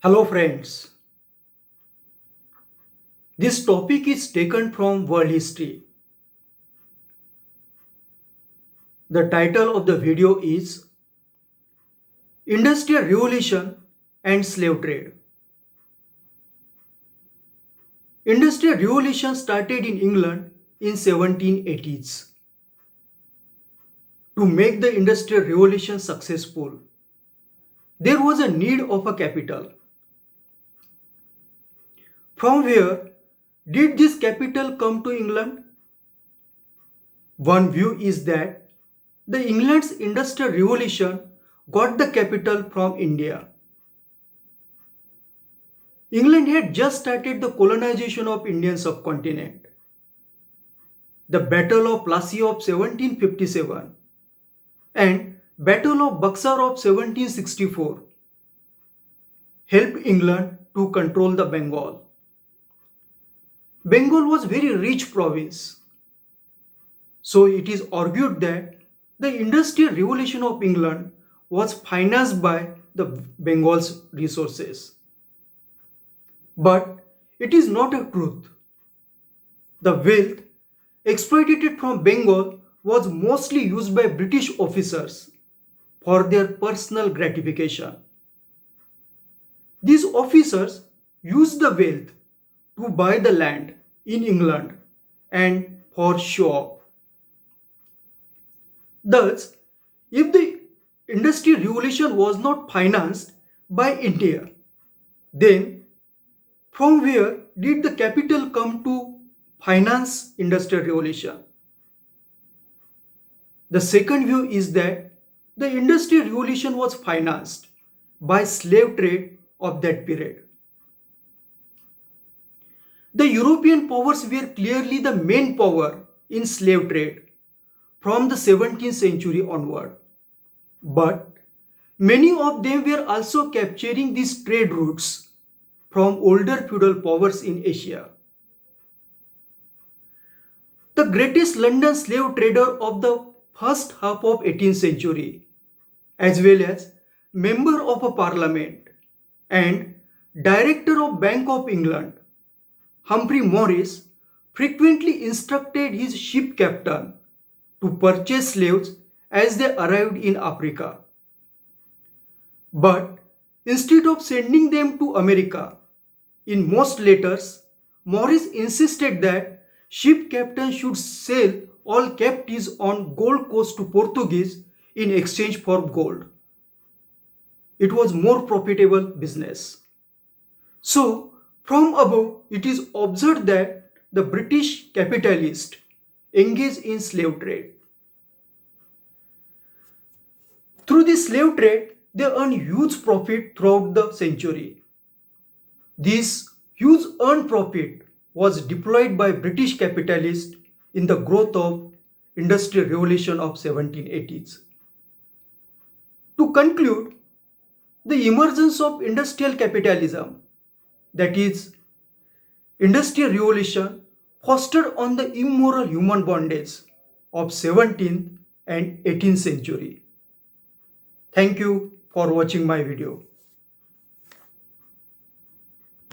Hello friends, this topic is taken from world history. The title of the video is Industrial Revolution and Slave Trade. Industrial Revolution started in England in 1780s. To make the Industrial Revolution successful, there was a need of a capital. From where did this capital come to England? One view is that the England's Industrial Revolution got the capital from India. England had just started the colonization of Indian subcontinent. The Battle of Plassey of 1757 and Battle of Buxar of 1764 helped England to control the Bengal. Bengal was very rich province. So it is argued that the Industrial Revolution of England was financed by the Bengal's resources. But it is not a truth. The wealth exploited from Bengal was mostly used by British officers for their personal gratification. These officers used the wealth to buy the land in England and for show off. Thus, if the Industrial Revolution was not financed by India, then from where did the capital come to finance Industrial Revolution? The second view is that the Industrial Revolution was financed by slave trade of that period. The European powers were clearly the main power in slave trade from the 17th century onward. But many of them were also capturing these trade routes from older feudal powers in Asia. The greatest London slave trader of the first half of 18th century, as well as member of a parliament and director of Bank of England, Humphrey Morris, frequently instructed his ship captain to purchase slaves as they arrived in Africa. But instead of sending them to America, in most letters, Morris insisted that ship captains should sell all captives on Gold Coast to Portuguese in exchange for gold. It was more profitable business. So, from above, it is observed that the British capitalists engaged in slave trade. Through this slave trade, they earned huge profit throughout the century. This huge earned profit was deployed by British capitalists in the growth of Industrial Revolution of 1780s. To conclude, the emergence of industrial capitalism, that is, Industrial Revolution, fostered on the immoral human bondage of 17th and 18th century. Thank you for watching my video.